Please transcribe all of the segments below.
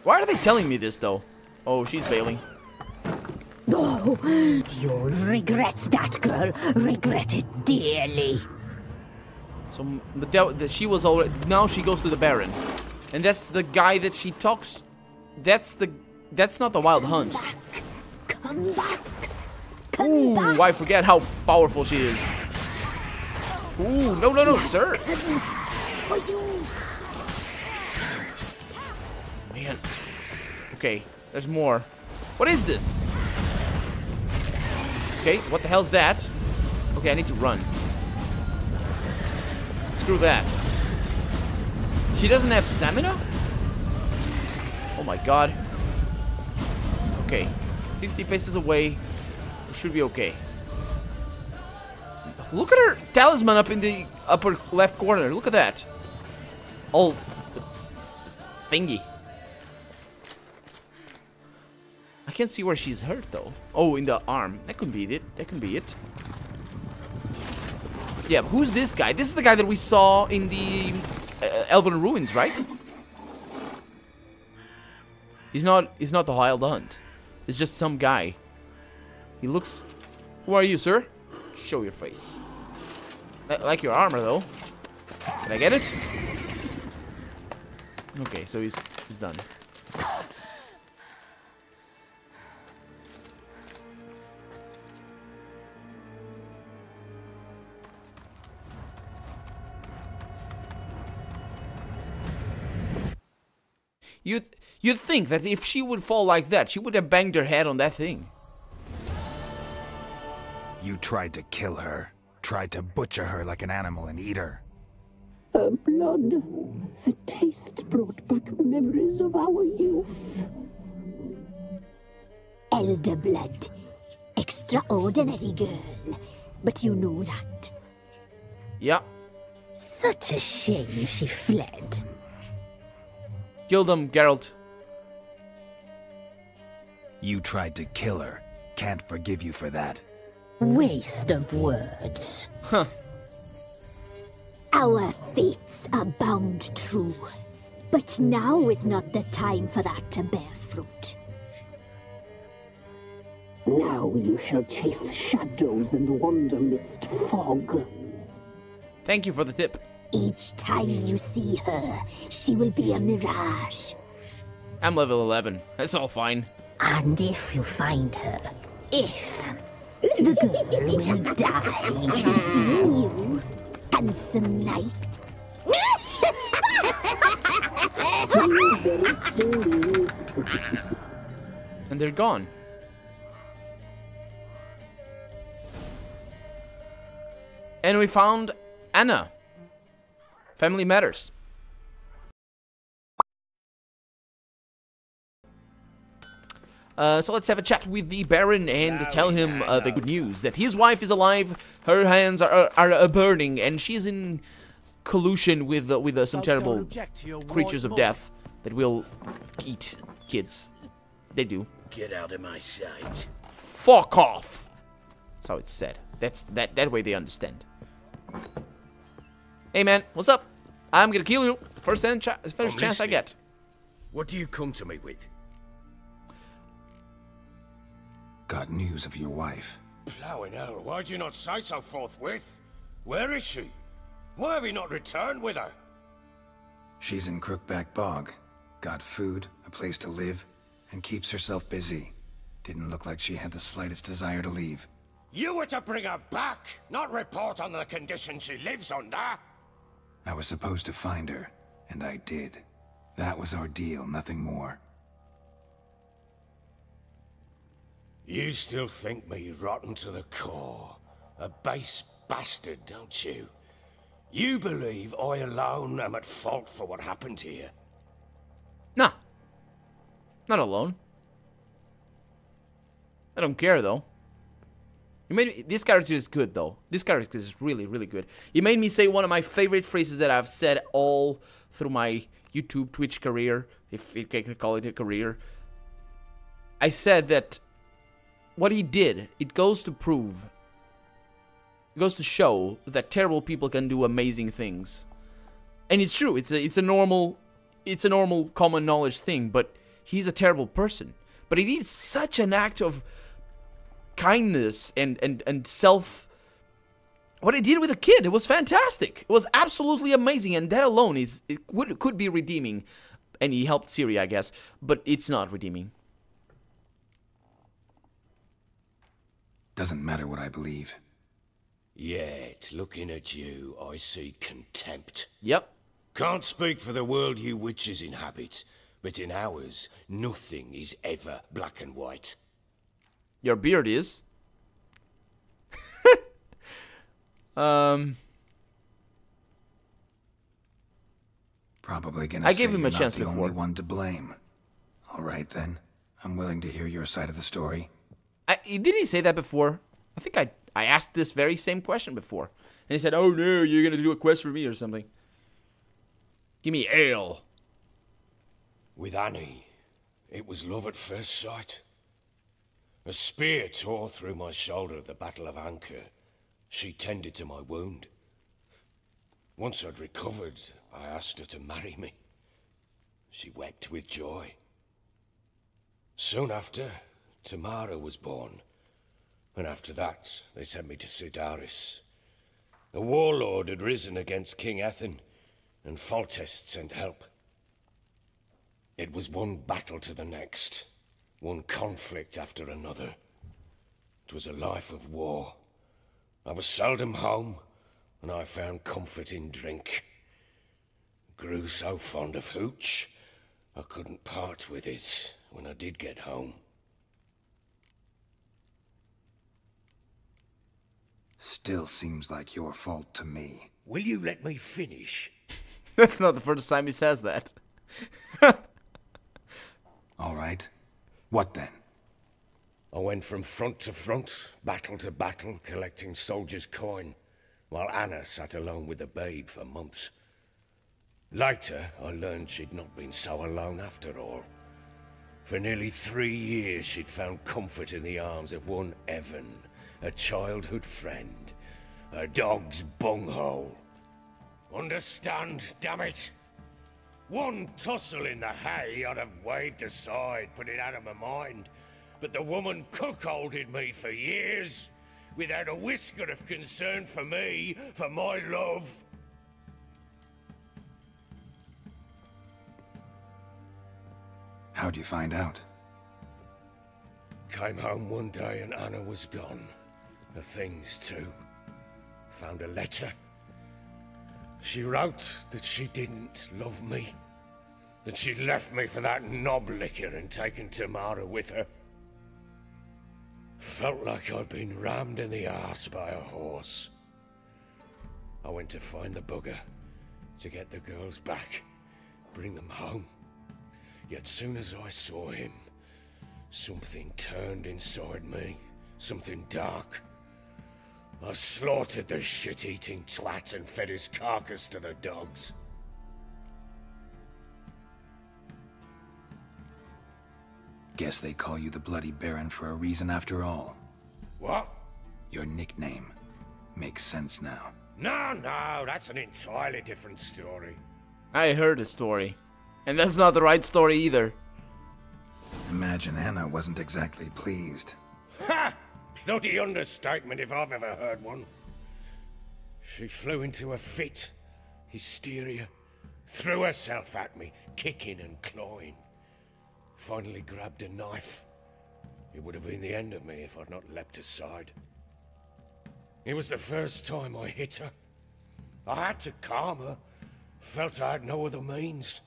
Why are they telling me this, though? Oh, she's bailing. Oh, you'll regret that, girl. Regret it dearly. So, but she was already... Now she goes to the Baron. And that's the guy that she talks... That's not the Wild Hunt. Come back. Ooh, I forget how powerful she is. Ooh, no, sir. Man. Okay, there's more. What is this? Okay, what the hell's that? Okay, I need to run. Screw that. She doesn't have stamina? Oh my god. Okay, 50 paces away. We should be okay. Look at her talisman up in the upper left corner. Look at that. Oh, the thingy. I can't see where she's hurt though. Oh, in the arm. That could be it. That can be it. Yeah, who's this guy? This is the guy that we saw in the Elven Ruins, right? He's not the Wild Hunt. It's just some guy. He looks... Who are you, sir? Show your face. I like your armor, though. Can I get it? Okay, so he's done. You'd think that if she would fall like that, she would have banged her head on that thing. You tried to kill her. Tried to butcher her like an animal and eat her. Her blood. The taste brought back memories of our youth. Elder blood. Extraordinary girl. But you know that. Yeah. Such a shame she fled. Kill them, Geralt. You tried to kill her. Can't forgive you for that. Waste of words. Huh. Our fates are bound true. But now is not the time for that to bear fruit. Now you shall chase shadows and wander midst fog. Thank you for the tip. Each time you see her, she will be a mirage. I'm level 11. That's all fine. And if you find her, the girl will die. Seeing you, handsome knight. See you very soon. And they're gone. And we found Anna. Family matters. So let's have a chat with the Baron and tell him the good news. That his wife is alive, her hands are burning, and she's in collusion with some terrible creatures of death that will eat kids. They do. Get out of my sight. Fuck off! That's how it's said. That way they understand. Hey man, what's up? I'm gonna kill you. First chance I get. What do you come to me with? Got news of your wife. Plowing hell, why'd you not say so forthwith? Where is she? Why have you not returned with her? She's in Crookback Bog. Got food, a place to live, and keeps herself busy. Didn't look like she had the slightest desire to leave. You were to bring her back, not report on the conditions she lives under. I was supposed to find her, and I did. That was our deal, nothing more. You still think me rotten to the core. A base bastard, don't you? You believe I alone am at fault for what happened here? Nah. Not alone. I don't care though. This character is good though. This character is really, really good. You made me say one of my favorite phrases that I've said all through my YouTube, Twitch career, if you can call it a career. I said that what he did, it goes to prove, it goes to show that terrible people can do amazing things. And it's true. It's a normal common knowledge thing, but he's a terrible person. But he did such an act of kindness and self... What he did with a kid, it was fantastic. It was absolutely amazing, and that alone could be redeeming. And he helped Ciri, I guess, but it's not redeeming. Doesn't matter what I believe. Yet, looking at you, I see contempt. Yep. Can't speak for the world you witches inhabit, but in ours, nothing is ever black and white. Your beard is. Probably gonna I say gave him you're a chance not the before. only one to blame. All right then, I'm willing to hear your side of the story. Did he say that before? I think I asked this very same question before. And he said, oh no, you're gonna do a quest for me or something. Give me ale. With Annie, it was love at first sight. A spear tore through my shoulder at the Battle of Anchor. She tended to my wound. Once I'd recovered, I asked her to marry me. She wept with joy. Soon after, Tamara was born. And after that, they sent me to Sidaris. A warlord had risen against King Ethan, and Foltest sent help. It was one battle to the next, one conflict after another. It was a life of war. I was seldom home, and I found comfort in drink. Grew so fond of hooch, I couldn't part with it when I did get home. Still seems like your fault to me. Will you let me finish? That's not the first time he says that. All right. What then? I went from front to front, battle to battle, collecting soldiers' coin, while Anna sat alone with the babe for months. Later, I learned she'd not been so alone after all. For nearly 3 years, she'd found comfort in the arms of one Evan, a childhood friend, a dog's bunghole. Understand, damn it? One tussle in the hay I'd have waved aside, put it out of my mind. But the woman cuckolded me for years, without a whisker of concern for me, for my love. How'd you find out? Came home one day and Anna was gone. Her things too. Found a letter. She wrote that she didn't love me. That she'd left me for that knob licker and taken Tamara with her. Felt like I'd been rammed in the arse by a horse. I went to find the bugger, to get the girls back, bring them home. Yet soon as I saw him, something turned inside me, something dark. I slaughtered the shit-eating twat and fed his carcass to the dogs. Guess they call you the Bloody Baron for a reason after all. What? Your nickname. Makes sense now. No, that's an entirely different story. I heard the story. And that's not the right story either. Imagine Anna wasn't exactly pleased. Ha! Bloody understatement if I've ever heard one. She flew into a fit, hysteria, threw herself at me, kicking and clawing. Finally grabbed a knife. It would have been the end of me if I'd not leapt aside. It was the first time I hit her. I had to calm her. Felt I had no other means.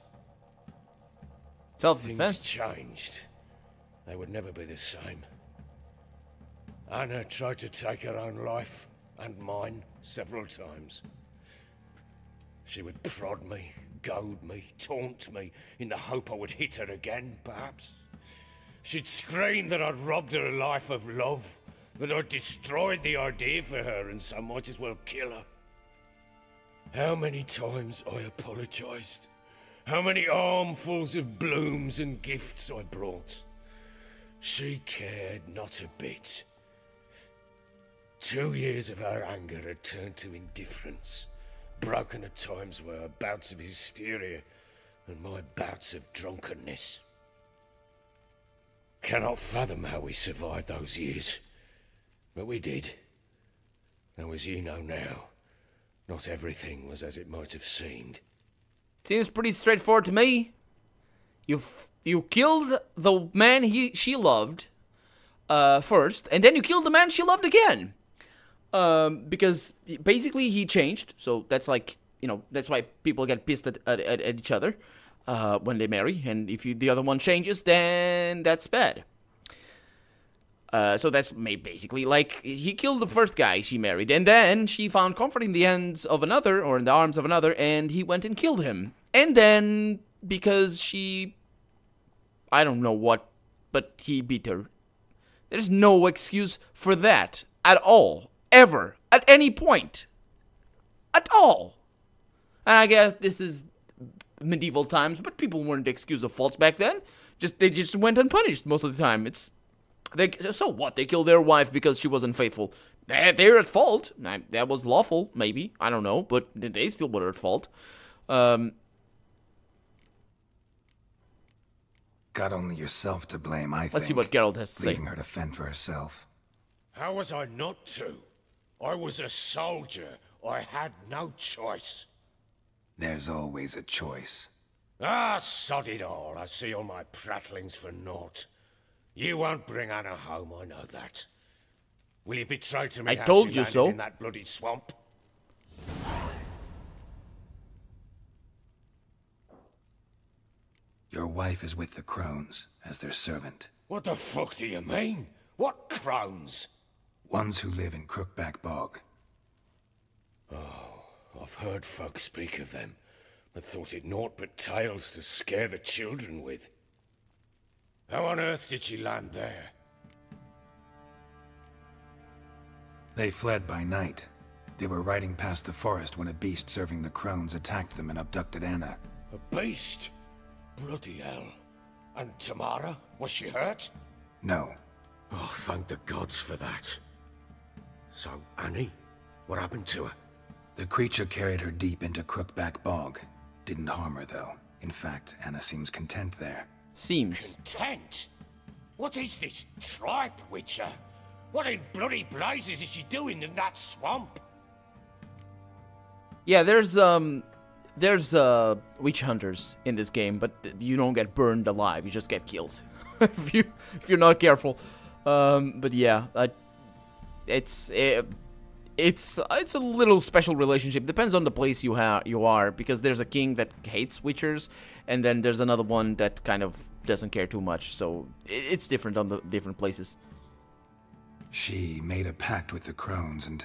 Self-defense. Things changed. They would never be the same. Anna tried to take her own life, and mine, several times. She would prod me, goad me, taunt me, in the hope I would hit her again, perhaps. She'd scream that I'd robbed her life of love, that I'd destroyed the idea for her and so might as well kill her. How many times I apologized. How many armfuls of blooms and gifts I brought. She cared not a bit. 2 years of her anger had turned to indifference, broken at times by her bouts of hysteria and my bouts of drunkenness. Cannot fathom how we survived those years. But we did. Though as you know now, not everything was as it might have seemed. Seems pretty straightforward to me. You killed the man she loved first, and then you killed the man she loved again. Because basically he changed, so that's like, you know, that's why people get pissed at each other when they marry, and if the other one changes, then that's bad. So that's basically like he killed the first guy she married, and then she found comfort in the hands of another, or in the arms of another, and he went and killed him. And then, because I don't know what, but he beat her. There's no excuse for that at all, ever, at any point, at all. And I guess this is medieval times, but people weren't excused of faults back then. They just went unpunished most of the time. So what? They killed their wife because she wasn't faithful. They're at fault. That was lawful, maybe. I don't know, but they still were at fault. Got only yourself to blame, I think. Let's see what Geralt has to say. Leaving her to fend for herself. How was I not to? I was a soldier. I had no choice. There's always a choice. Ah, sod it all. I see all my prattlings for naught. You won't bring Anna home, I know that. Will you betray to me I how told she you landed so. in that bloody swamp? Your wife is with the crones, as their servant. What the fuck do you mean? What crones? Ones who live in Crookback Bog. Oh, I've heard folk speak of them, but thought it naught but tales to scare the children with. How on earth did she land there? They fled by night. They were riding past the forest when a beast serving the crones attacked them and abducted Anna. A beast? Bloody hell. And Tamara? Was she hurt? No. Oh, thank the gods for that. So, Annie? What happened to her? The creature carried her deep into Crookback Bog. Didn't harm her, though. In fact, Anna seems content there. Seems. Content? What is this tripe, Witcher? What in bloody blazes is she doing in that swamp? Yeah, there's witch hunters in this game, but you don't get burned alive. You just get killed if you're not careful. But yeah, it's a little special relationship. Depends on the place you are, because there's a king that hates witchers, and then there's another one that kind of doesn't care too much. So it's different on the different places. She made a pact with the crones and,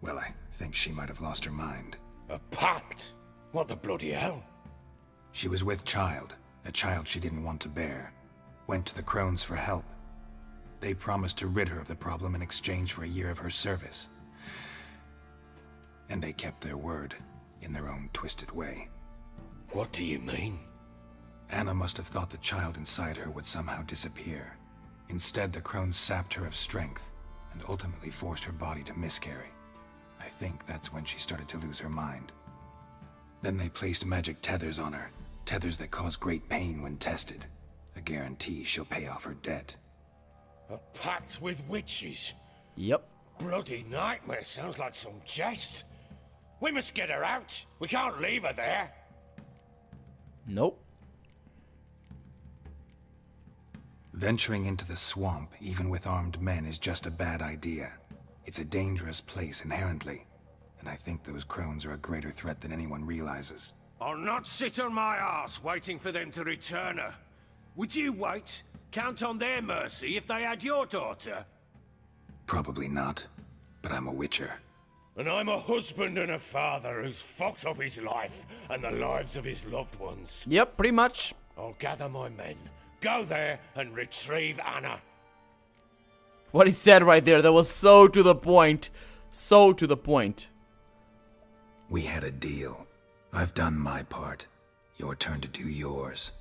well, I think she might have lost her mind. A pact? What the bloody hell? She was with child, a child she didn't want to bear. Went to the crones for help. They promised to rid her of the problem in exchange for a year of her service. And they kept their word, in their own twisted way. What do you mean? Anna must have thought the child inside her would somehow disappear. Instead, the crones sapped her of strength, and ultimately forced her body to miscarry. I think that's when she started to lose her mind. Then they placed magic tethers on her, tethers that cause great pain when tested. A guarantee she'll pay off her debt. A pact with witches? Yep. Bloody nightmare, sounds like some jest. We must get her out. We can't leave her there. Nope. Venturing into the swamp, even with armed men, is just a bad idea. It's a dangerous place inherently, and I think those crones are a greater threat than anyone realizes. I'll not sit on my arse waiting for them to return her. Would you wait? Count on their mercy if they had your daughter? Probably not, but I'm a witcher. And I'm a husband and a father who's fucked up his life and the lives of his loved ones. Yep, pretty much. I'll gather my men, go there and retrieve Anna. What he said right there, that was so to the point. So to the point. We had a deal. I've done my part. Your turn to do yours.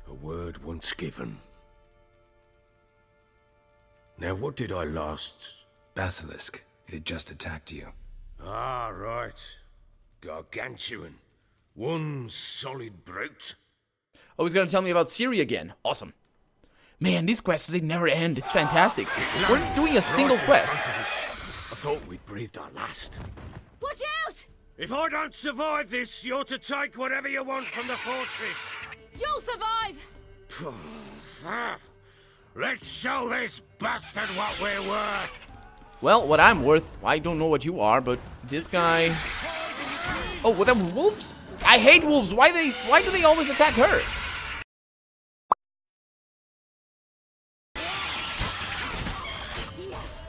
A word once given. Now what did I last... Basilisk. It had just attacked you. Ah, right. Gargantuan. One solid brute. Oh, he's gonna tell me about Ciri again. Awesome. Man, these quests, they never end. It's fantastic. We're doing a single quest. I thought we'd breathed our last. Watch out! If I don't survive this, you're to take whatever you want from the fortress. You'll survive! Let's show this bastard what we're worth. Well, what I'm worth, I don't know what you are, but this guy... Oh, well, them wolves? I hate wolves. Why do they always attack her?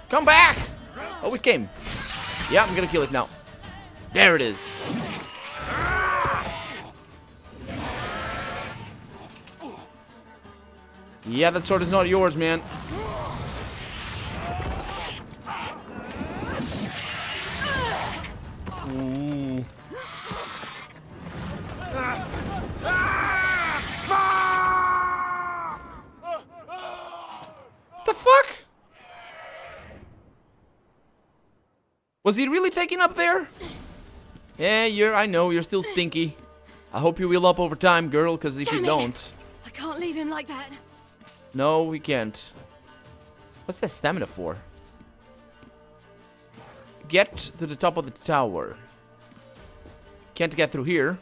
Come back! Oh, it came. Yeah, I'm gonna kill it now. There it is. Yeah, that sword is not yours, man. Ooh. What the fuck? Was he really taking up there? Yeah, I know, you're still stinky. I hope you heal up over time, girl, because if you don't... I can't leave him like that. No, we can't. What's that stamina for? Get to the top of the tower. Can't get through here.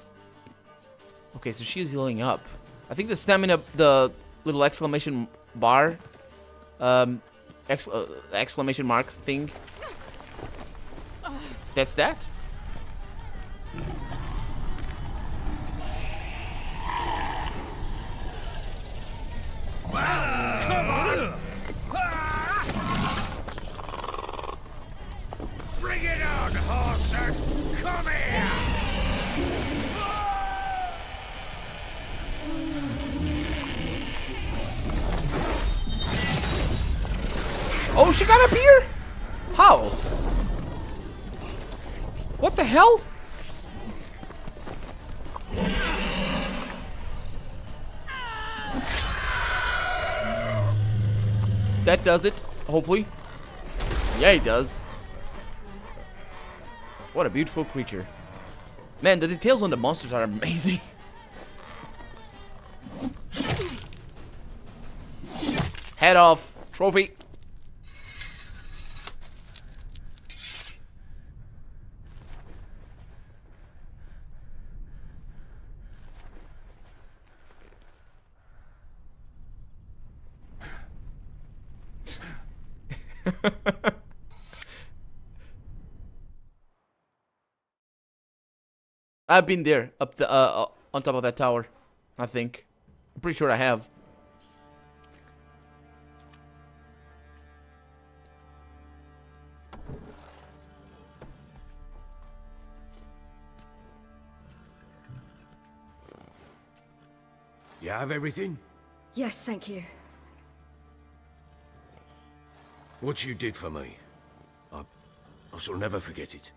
Okay, so she's healing up. I think the stamina, the little exclamation bar, exclamation marks thing. That's that. Come on! Bring it on, Horser! Come here! Oh, she got up here? How? What the hell? That does it, hopefully. Yeah, it does. What a beautiful creature. Man, the details on the monsters are amazing. Head off. Trophy. I've been there, up the on top of that tower. I think. I'm pretty sure I have. You have everything? Yes, thank you. What you did for me, I shall never forget it.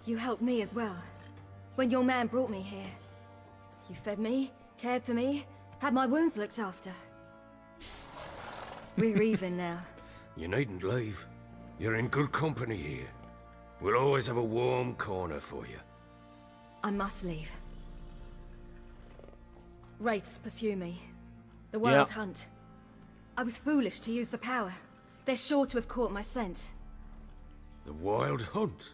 You helped me as well. When your man brought me here. You fed me, cared for me, had my wounds looked after. We're even now. You needn't leave. You're in good company here. We'll always have a warm corner for you. I must leave. Wraiths pursue me. The wild hunt. I was foolish to use the power. They're sure to have caught my scent. The wild hunt?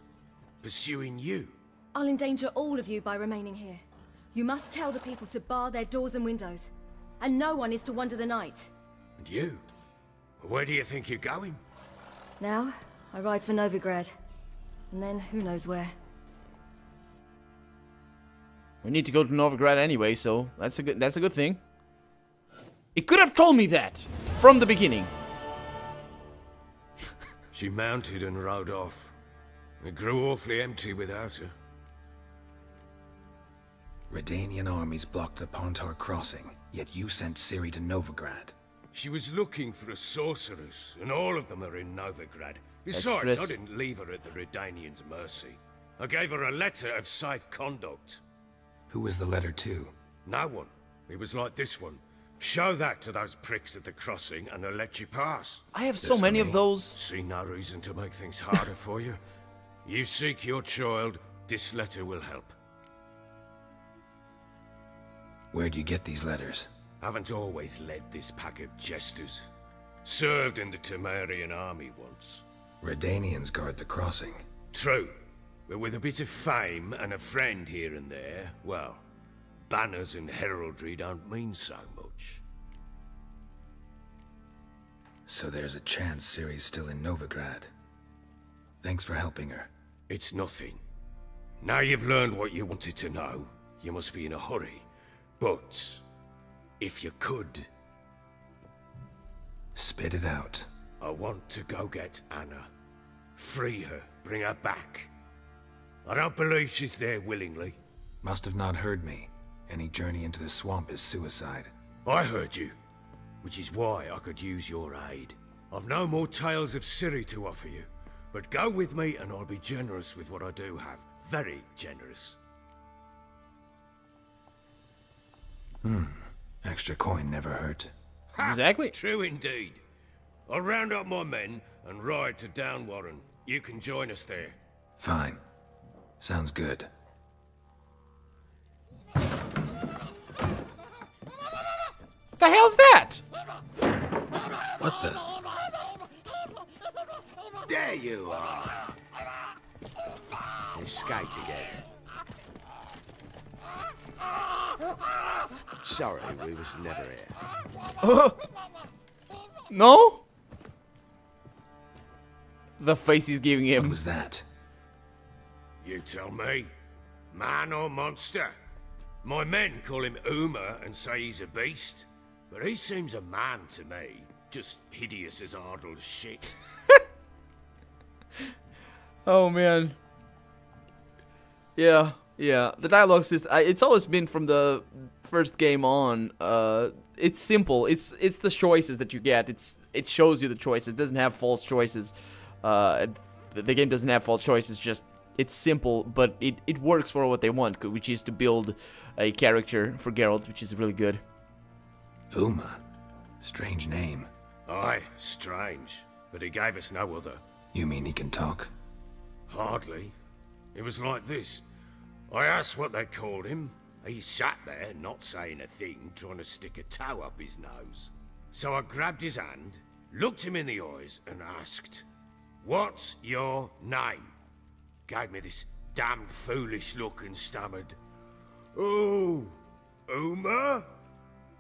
Pursuing you? I'll endanger all of you by remaining here. You must tell the people to bar their doors and windows. And no one is to wander the night. And you? Where do you think you're going? Now, I ride for Novigrad. And then, who knows where. We need to go to Novigrad anyway, so that's a good thing. It could have told me that from the beginning. She mounted and rode off. It grew awfully empty without her. Redanian armies blocked the Pontar crossing, yet you sent Ciri to Novigrad. She was looking for a sorceress, and all of them are in Novigrad. Besides, I didn't leave her at the Redanians' mercy. I gave her a letter of safe conduct. Who was the letter to? No one. It was like this one. Show that to those pricks at the crossing, and they'll let you pass. I have so many of those. See no reason to make things harder for you. You seek your child, this letter will help. Where'd you get these letters? Haven't always led this pack of jesters. Served in the Temerian army once. Redanians guard the crossing. True, but with a bit of fame and a friend here and there, well, banners and heraldry don't mean so much. So there's a chance Ciri's still in Novigrad. Thanks for helping her. It's nothing. Now you've learned what you wanted to know, you must be in a hurry. But, if you could... Spit it out. I want to go get Anna. Free her, bring her back. I don't believe she's there willingly. Must have not heard me. Any journey into the swamp is suicide. I heard you, which is why I could use your aid. I've no more tales of Ciri to offer you, but go with me and I'll be generous with what I do have. Very generous. Extra coin never hurt. Ha! Exactly. True indeed. I'll round up my men and ride to Downwarren. You can join us there. Fine. Sounds good. The hell's that? What the? There you are. Escaped again. Sorry, we was never here. No? The face he's giving What him. was that? You tell me. Man or monster? My men call him Uma and say he's a beast, but he seems a man to me. Just hideous as Ardle's shit. Oh man. Yeah, yeah. The dialogue system. It's always been from the first game on. It's simple. It's the choices that you get. It shows you the choices. It doesn't have false choices. The game doesn't have false choices. Just it's simple, but it works for what they want, which is to build a character for Geralt, which is really good. Uma. Strange name. Aye, strange. But he gave us no other. You mean he can talk? Hardly. It was like this. I asked what they called him. He sat there, not saying a thing, trying to stick a toe up his nose. So I grabbed his hand, looked him in the eyes, and asked, "What's your name?" Gave me this damned foolish look and stammered, "Oh, Uma?"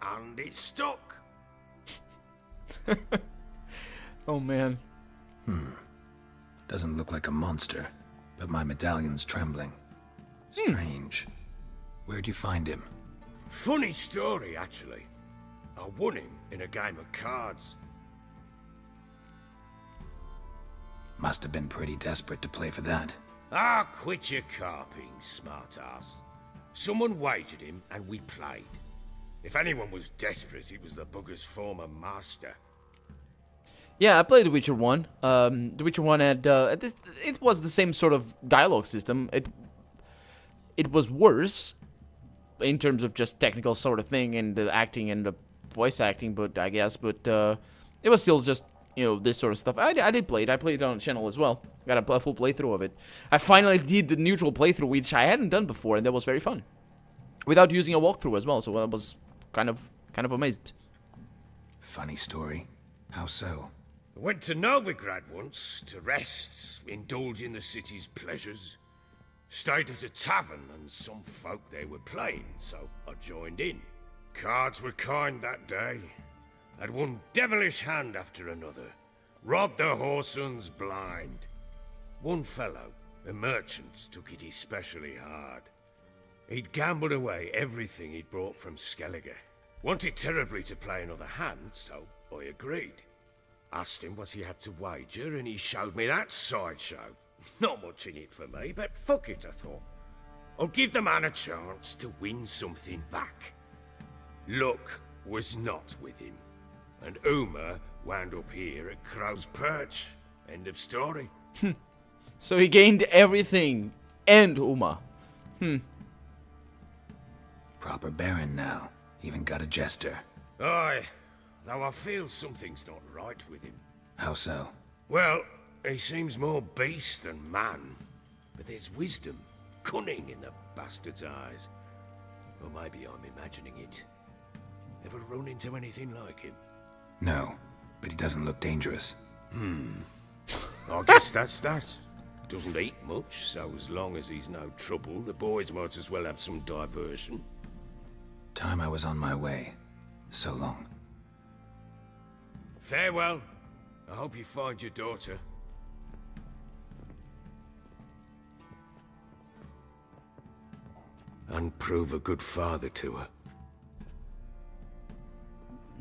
And it stuck. Oh man. Doesn't look like a monster, but my medallion's trembling. Strange. Where'd you find him? Funny story, actually. I won him in a game of cards. Must have been pretty desperate to play for that. Ah, quit your carping, smartass. Someone wagered him and we played. If anyone was desperate, it was the bugger's former master. Yeah, I played The Witcher 1. The Witcher 1 had it was the same sort of dialogue system. It was worse in terms of just technical sort of thing and the acting and the voice acting, but it was still just, you know, this sort of stuff. I did play it. I played it on the channel as well. Got a full playthrough of it. I finally did the neutral playthrough, which I hadn't done before, and that was very fun. Without using a walkthrough as well, so I was kind of amazed. Funny story. How so? I went to Novigrad once to rest, indulge in the city's pleasures. Stayed at a tavern and some folk there were playing, so I joined in. Cards were kind that day. Had one devilish hand after another. Robbed the whoresons blind. One fellow, a merchant, took it especially hard. He'd gambled away everything he'd brought from Skellige. Wanted terribly to play another hand, so I agreed. Asked him what he had to wager, and he showed me that sideshow. Not much in it for me, but fuck it, I thought. I'll give the man a chance to win something back. Luck was not with him, and Uma wound up here at Crow's Perch. End of story. So he gained everything and Uma. Proper baron now. Even got a jester. Aye, though I feel something's not right with him. How so? Well, he seems more beast than man, but there's wisdom, cunning in the bastard's eyes. Or maybe I'm imagining it. Ever run into anything like him? No, but he doesn't look dangerous. I guess that's that. Doesn't eat much, so as long as he's no trouble, the boys might as well have some diversion. Time I was on my way. So long. Farewell. I hope you find your daughter. And prove a good father to her.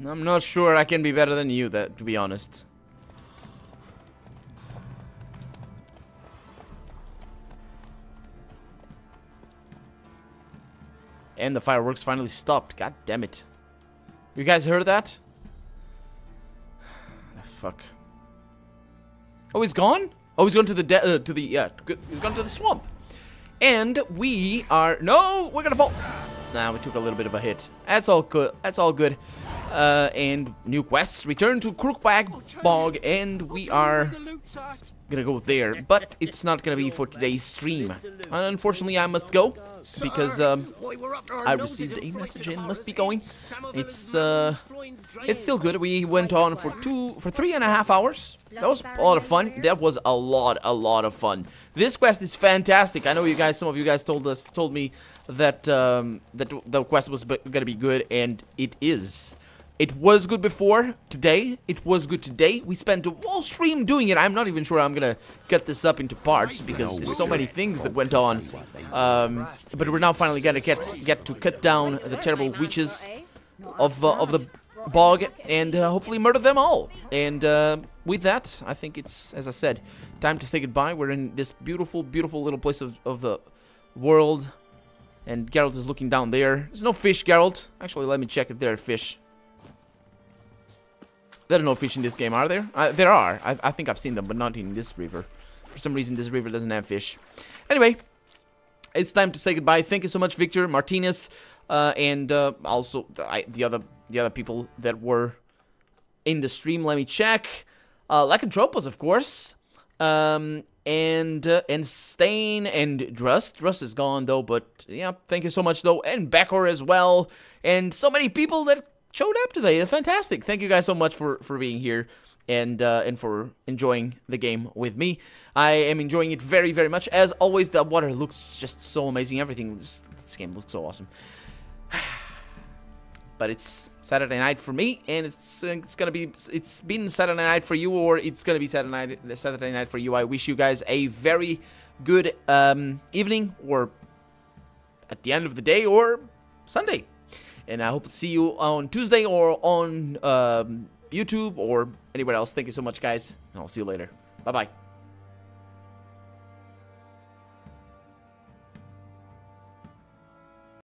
I'm not sure I can be better than you, to be honest. And the fireworks finally stopped. God damn it. You guys heard that? Ah, fuck. Oh, he's gone? Oh, he's gone to the he's gone to the swamp. And we are, no, we're gonna fall. Nah, we took a little bit of a hit. That's all good. That's all good. And new quests. Return to Crookbag Bog, and we are gonna go there. But it's not gonna be for today's stream. Unfortunately, I must go because I received a message and must be going. It's still good. We went on for 3.5 hours. That was a lot of fun. That was a lot of fun. This quest is fantastic. I know you guys. Some of you guys told me that that the quest was gonna be good, and it is. It was good before today. It was good today. We spent a whole stream doing it. I'm not even sure I'm gonna cut this up into parts because there's so many things that went on. But we're now finally gonna get to cut down the terrible witches of the bog and hopefully murder them all. And with that, I think it's, as I said, time to say goodbye. We're in this beautiful, beautiful little place of the world, and Geralt is looking down there. There's no fish, Geralt. Actually, let me check if there are fish. There are no fish in this game, are there? There are. I think I've seen them, but not in this river. For some reason, this river doesn't have fish. Anyway, it's time to say goodbye. Thank you so much, Victor, Martinez, and also the other people that were in the stream. Let me check. Lycanthropus, of course, and Stain and Drust. Drust is gone though, but yeah, thank you so much though, and Becker as well, and so many people that showed up today. Fantastic. Thank you guys so much for being here and for enjoying the game with me. I am enjoying it very, very much. As always, the water looks just so amazing. Everything, this game looks so awesome. But it's Saturday night for me, and it's been Saturday night for you, or it's gonna be Saturday night for you. I wish you guys a very good evening, or at the end of the day, or Sunday. And I hope to see you on Tuesday or on YouTube or anywhere else. Thank you so much, guys. And I'll see you later. Bye-bye.